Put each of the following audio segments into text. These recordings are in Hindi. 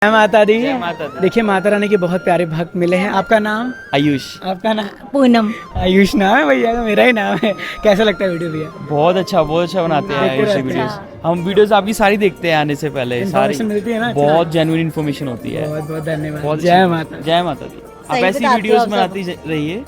जय माता दी। जय माता दी। देखिए माता रानी के बहुत प्यारे भक्त मिले हैं। आपका नाम? आयुष। आपका नाम? पूनम। आयुष नाम है भैया का, मेरा ही नाम है। कैसा लगता है वीडियो भैया? बहुत अच्छा बनाते हैं देखते आयुष रहते वीडियोस। हैं। हम वीडियोस आपकी सारी देखते हैं आने से पहले, सारी Information मिलती है ना? बहुत जेन्युइन इन्फॉर्मेशन होती है। बहुत बहुत धन्यवाद। बहुत जय माता दी। जय माता दी। आप सही ऐसी बताते हो वीडियोस आप सब। बनाती रहिए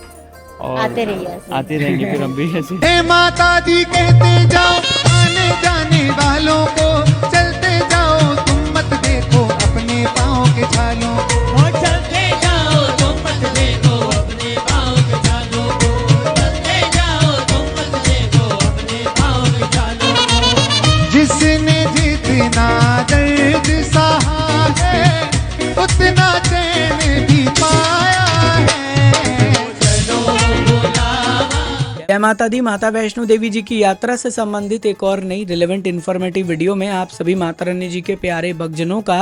और आते रहिए ऐसे। आते रहेंगे फिर हम भी ऐसे। हे माता दी कहते जाओ आने जाने वालों को, चलते जाओ तुम मत देखो अपने पाँव के छालों को। चलते जाओ तुम मत देखो अपने पाँव के छालों को, चलते जाओ तुम मत देखो अपने पाँव के छालों को। जिसने जितना दर्द सहा है उतना चैन भी पाया है। जय माता दी। माता वैष्णो देवी जी की यात्रा से संबंधित एक और नई रिलेवेंट इन्फॉर्मेटिव वीडियो में आप सभी माता रानी जी के प्यारे भक्तजनों का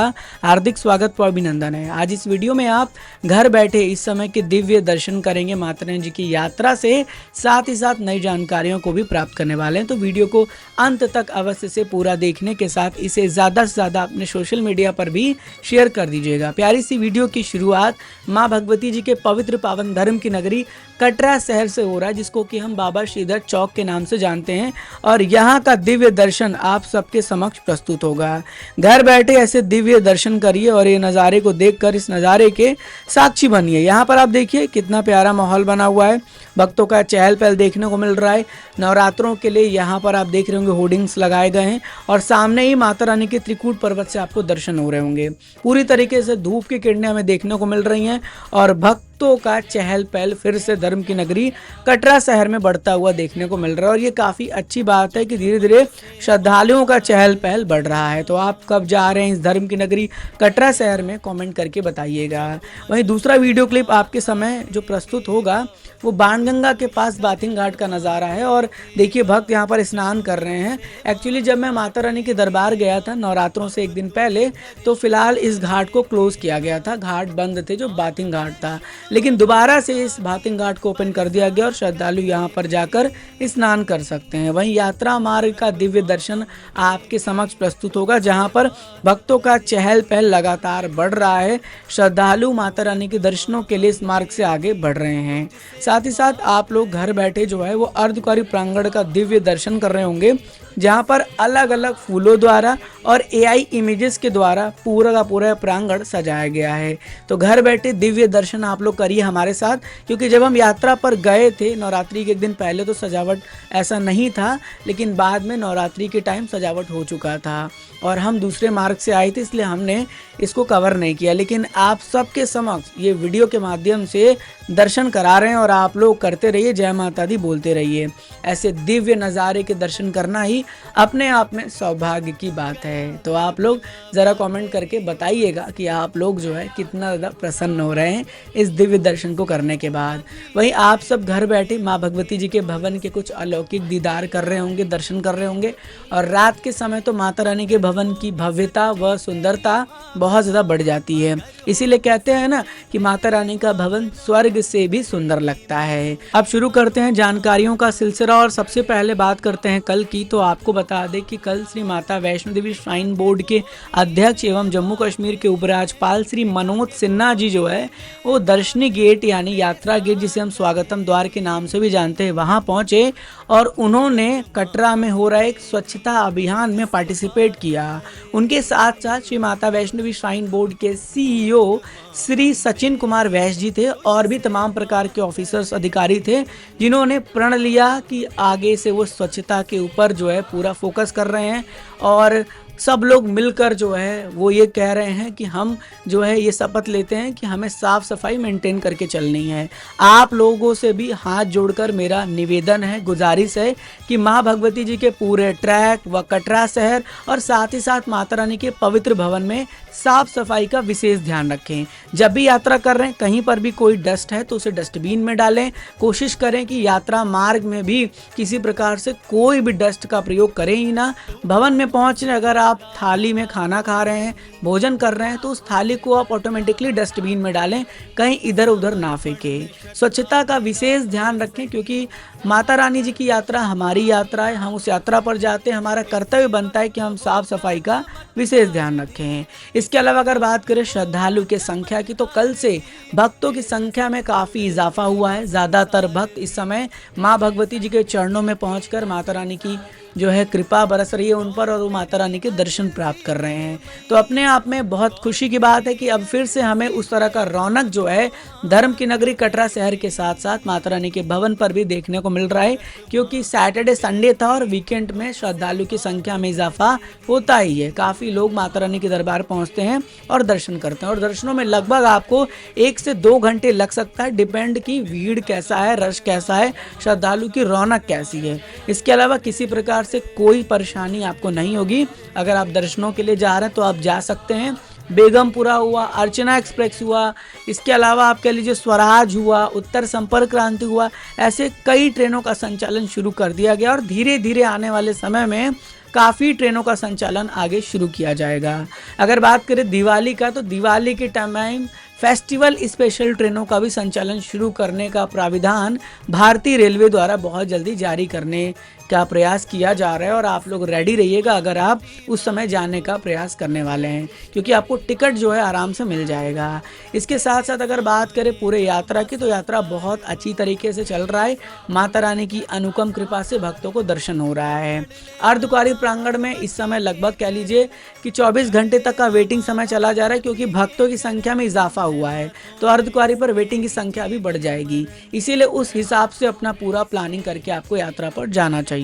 हार्दिक स्वागत व अभिनंदन है। आज इस वीडियो में आप घर बैठे इस समय के दिव्य दर्शन करेंगे माता रानी जी की यात्रा से, साथ ही साथ नई जानकारियों को भी प्राप्त करने वाले हैं। तो वीडियो को अंत तक अवश्य से पूरा देखने के साथ इसे ज़्यादा से ज़्यादा अपने सोशल मीडिया पर भी शेयर कर दीजिएगा। प्यारी सी वीडियो की शुरुआत माँ भगवती जी के पवित्र पावन धर्म की नगरी कटरा शहर से हो रहा है, जिसको कि हम बाबा श्रीधर चौक के नाम से जानते हैं, और यहाँ का दिव्य दर्शन आप सबके समक्ष प्रस्तुत होगा। घर बैठे ऐसे दिव्य दर्शन करिए और ये नज़ारे को देखकर इस नज़ारे के साक्षी बनिए। यहाँ पर आप देखिए कितना प्यारा माहौल बना हुआ है, भक्तों का चहल पहल देखने को मिल रहा है। नवरात्रों के लिए यहाँ पर आप देख रहे होंगे होर्डिंग्स लगाए गए हैं और सामने ही माता रानी के त्रिकूट पर्वत से आपको दर्शन हो रहे होंगे। पूरी तरीके से धूप की किरणें हमें देखने को मिल रही हैं और भक्तों का चहल पहल फिर से धर्म की नगरी कटरा शहर में बढ़ता हुआ देखने को मिल रहा है। और ये काफ़ी अच्छी बात है कि धीरे धीरे श्रद्धालुओं का चहल पहल बढ़ रहा है। तो आप कब जा रहे हैं इस धर्म की नगरी कटरा शहर में, कमेंट करके बताइएगा। वहीं दूसरा वीडियो क्लिप आपके समय जो प्रस्तुत होगा वो बाणगंगा के पास बाथिंग घाट का नज़ारा है। और देखिए भक्त यहाँ पर स्नान कर रहे हैं। एक्चुअली जब मैं माता रानी के दरबार गया था नवरात्रों से एक दिन पहले, तो फिलहाल इस घाट को क्लोज किया गया था, घाट बंद थे जो बाथिंग घाट था, लेकिन दोबारा से इस बाथिंग घाट को ओपन कर दिया गया और श्रद्धालु यहाँ पर जाकर स्नान कर सकते हैं। वहीं यात्रा मार्ग का दिव्य दर्शन आपके समक्ष प्रस्तुत होगा, जहाँ पर भक्तों का चहल पहल लगातार बढ़ रहा है। श्रद्धालु माता रानी के दर्शनों के लिए इस मार्ग से आगे बढ़ रहे हैं। साथ ही साथ आप लोग घर बैठे जो है वो अर्धकारी प्रांगण का दिव्य दर्शन कर रहे होंगे, जहाँ पर अलग अलग फूलों द्वारा और AI इमेजेस के द्वारा पूरा का पूरा प्रांगण सजाया गया है। तो घर बैठे दिव्य दर्शन आप लोग करिए हमारे साथ, क्योंकि जब हम यात्रा पर गए थे नवरात्रि के एक दिन पहले तो सजावट ऐसा नहीं था, लेकिन बाद में नवरात्रि के टाइम सजावट हो चुका था और हम दूसरे मार्ग से आए थे, इसलिए हमने इसको कवर नहीं किया। लेकिन आप सबके समक्ष ये वीडियो के माध्यम से दर्शन करा रहे हैं और आप लोग करते रहिए, जय माता दी बोलते रहिए। ऐसे दिव्य नज़ारे के दर्शन करना ही अपने आप में सौभाग्य की बात है। तो आप लोग ज़रा कमेंट करके बताइएगा कि आप लोग जो है कितना ज़्यादा प्रसन्न हो रहे हैं इस दिव्य दर्शन को करने के बाद। वहीं आप सब घर बैठे माँ भगवती जी के भवन के कुछ अलौकिक दीदार कर रहे होंगे, दर्शन कर रहे होंगे, और रात के समय तो माता रानी के भवन की भव्यता व सुंदरता बहुत ज़्यादा बढ़ जाती है। इसीलिए कहते हैं ना कि माता रानी का भवन स्वर्ग से भी सुंदर लगता है। अब शुरू करते हैं जानकारियों का सिलसिला और सबसे पहले बात करते हैं कल की। तो आपको बता दें कि कल श्री माता वैष्णो देवी श्राइन बोर्ड के अध्यक्ष एवं जम्मू कश्मीर के उपराज्यपाल श्री मनोज सिन्हा जी जो है वो दर्शनी गेट यानी यात्रा गेट, जिसे हम स्वागतम द्वार के नाम से भी जानते हैं, वहाँ पहुँचे और उन्होंने कटरा में हो रहा एक स्वच्छता अभियान में पार्टिसिपेट किया। उनके साथ साथ श्री माता वैष्णो देवी श्राइन बोर्ड के CEO श्री सचिन कुमार वैश्य जी थे और भी तमाम प्रकार के ऑफिसर्स अधिकारी थे, जिन्होंने प्रण लिया कि आगे से वो स्वच्छता के ऊपर जो है पूरा फोकस कर रहे हैं। और सब लोग मिलकर जो है वो ये कह रहे हैं कि हम जो है ये शपथ लेते हैं कि हमें साफ सफाई मेंटेन करके चलनी है। आप लोगों से भी हाथ जोड़कर मेरा निवेदन है, गुजारिश है कि माँ भगवती जी के पूरे ट्रैक व कटरा शहर और साथ ही साथ माता रानी के पवित्र भवन में साफ सफाई का विशेष ध्यान रखें। जब भी यात्रा कर रहे हैं कहीं पर भी कोई डस्ट है तो उसे डस्टबिन में डालें। कोशिश करें कि यात्रा मार्ग में भी किसी प्रकार से कोई भी डस्ट का प्रयोग करें ही ना। भवन में पहुंचने अगर आप थाली में खाना खा रहे हैं, भोजन कर रहे हैं, तो उस थाली को आप ऑटोमेटिकली डस्टबिन में डालें, कहीं इधर उधर ना फेंकें। स्वच्छता का विशेष ध्यान रखें, क्योंकि माता रानी जी की यात्रा हमारी यात्रा है। हम उस यात्रा पर जाते हैं, हमारा कर्तव्य बनता है कि हम साफ सफाई का विशेष ध्यान रखें। इसके अलावा अगर बात करें श्रद्धालु की संख्या की, तो कल से भक्तों की संख्या में काफ़ी इजाफा हुआ है। ज़्यादातर भक्त इस समय माँ भगवती जी के चरणों में पहुंचकर माता रानी की जो है कृपा बरस रही है उन पर, और वो माता रानी के दर्शन प्राप्त कर रहे हैं। तो अपने आप में बहुत खुशी की बात है कि अब फिर से हमें उस तरह का रौनक जो है धर्म की नगरी कटरा शहर के साथ साथ माता रानी के भवन पर भी देखने को मिल रहा है, क्योंकि सैटरडे संडे था और वीकेंड में श्रद्धालु की संख्या में इजाफा होता ही है। काफ़ी लोग माता रानी के दरबार पहुँचते हैं और दर्शन करते हैं, और दर्शनों में लगभग आपको 1 से 2 घंटे लग सकता है, डिपेंड की भीड़ कैसा है, रश कैसा है, श्रद्धालु की रौनक कैसी है। इसके अलावा किसी प्रकार से कोई परेशानी आपको नहीं होगी। अगर आप दर्शनों के लिए जा रहे हैं तो आप जा सकते हैं। बेगमपुरा हुआ, अर्चना एक्सप्रेस हुआ, इसके अलावा आप कह लीजिए स्वराज हुआ, उत्तर संपर्क क्रांति हुआ, ऐसे कई ट्रेनों का संचालन शुरू कर दिया गया, और धीरे धीरे आने वाले समय में काफ़ी ट्रेनों का संचालन आगे शुरू किया जाएगा। अगर बात करें दिवाली का, तो दिवाली के टाइम फेस्टिवल स्पेशल ट्रेनों का भी संचालन शुरू करने का प्राविधान भारतीय रेलवे द्वारा बहुत जल्दी जारी करने का प्रयास किया जा रहा है, और आप लोग रेडी रहिएगा अगर आप उस समय जाने का प्रयास करने वाले हैं, क्योंकि आपको टिकट जो है आराम से मिल जाएगा। इसके साथ साथ अगर बात करें पूरे यात्रा की, तो यात्रा बहुत अच्छी तरीके से चल रहा है। माता रानी की अनुपम कृपा से भक्तों को दर्शन हो रहा है। अर्धकुंवारी प्रांगण में इस समय लगभग कह लीजिए कि 24 घंटे तक का वेटिंग समय चला जा रहा है, क्योंकि भक्तों की संख्या में इजाफा हुआ है, तो अर्धकुंवारी पर वेटिंग की संख्या भी बढ़ जाएगी। इसीलिए उस हिसाब से अपना पूरा प्लानिंग करके आपको यात्रा पर जाना चाहिए।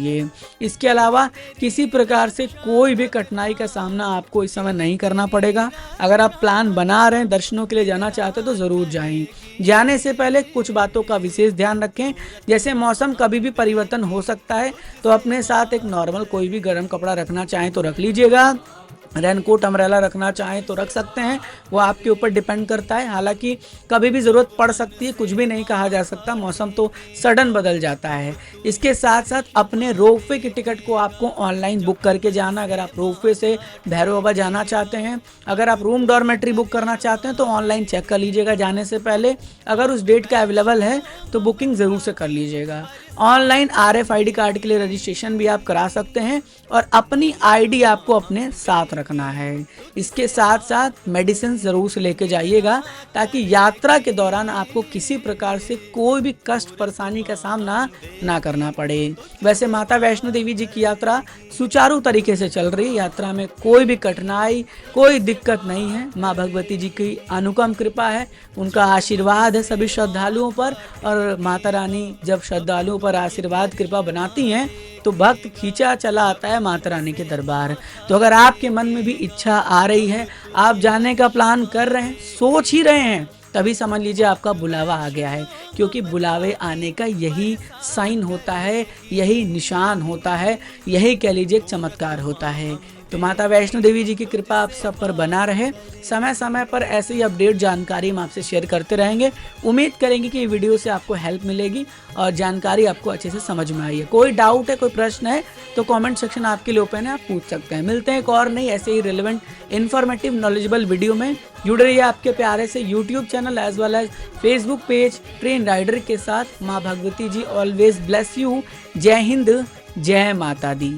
इसके अलावा किसी प्रकार से कोई भी कठिनाई का सामना आपको इस समय नहीं करना पड़ेगा। अगर आप प्लान बना रहे हैं, दर्शनों के लिए जाना चाहते हैं, तो ज़रूर जाएं। जाने से पहले कुछ बातों का विशेष ध्यान रखें, जैसे मौसम कभी भी परिवर्तन हो सकता है, तो अपने साथ एक नॉर्मल कोई भी गर्म कपड़ा रखना चाहें तो रख लीजिएगा। रेनकोट अम्ब्रेला रखना चाहें तो रख सकते हैं, वो आपके ऊपर डिपेंड करता है। हालांकि कभी भी ज़रूरत पड़ सकती है, कुछ भी नहीं कहा जा सकता, मौसम तो सडन बदल जाता है। इसके साथ साथ अपने रोपवे की टिकट को आपको ऑनलाइन बुक करके जाना। अगर आप रोपवे से भैरव बाबा जाना चाहते हैं, अगर आप रूम डॉर्मेट्री बुक करना चाहते हैं, तो ऑनलाइन चेक कर लीजिएगा जाने से पहले। अगर उस डेट का अवेलेबल है तो बुकिंग ज़रूर से कर लीजिएगा। ऑनलाइन RFID कार्ड के लिए रजिस्ट्रेशन भी आप करा सकते हैं, और अपनी ID आपको अपने साथ रखना है। इसके साथ साथ मेडिसिन ज़रूर से लेके जाइएगा, ताकि यात्रा के दौरान आपको किसी प्रकार से कोई भी कष्ट परेशानी का सामना ना करना पड़े। वैसे माता वैष्णो देवी जी की यात्रा सुचारू तरीके से चल रही है, यात्रा में कोई भी कठिनाई, कोई दिक्कत नहीं है। माँ भगवती जी की अनुपम कृपा है, उनका आशीर्वाद है सभी श्रद्धालुओं पर, और माता रानी जब श्रद्धालुओं पर आशीर्वाद कृपा बनाती हैं तो भक्त खींचा चला आता है माता रानी के दरबार। तो अगर आपके मन में भी इच्छा आ रही है, आप जाने का प्लान कर रहे हैं, सोच ही रहे हैं, तभी समझ लीजिए आपका बुलावा आ गया है, क्योंकि बुलावे आने का यही साइन होता है, यही निशान होता है, यही कह लीजिए चमत्कार होता है। तो माता वैष्णो देवी जी की कृपा आप सब पर बना रहे। समय समय पर ऐसे ही अपडेट जानकारी हम आपसे शेयर करते रहेंगे। उम्मीद करेंगे कि ये वीडियो से आपको हेल्प मिलेगी और जानकारी आपको अच्छे से समझ में आई है। कोई डाउट है, कोई प्रश्न है, तो कमेंट सेक्शन आपके लिए ओपन है, आप पूछ सकते हैं। मिलते हैं एक और नहीं ऐसे ही रिलेवेंट इन्फॉर्मेटिव नॉलेजेबल वीडियो में। जुड़े रहिए आपके प्यारे से YouTube channel as well as Facebook page train rider के साथ। माँ Bhagwati ji always bless you. जय हिंद, जय माता दी।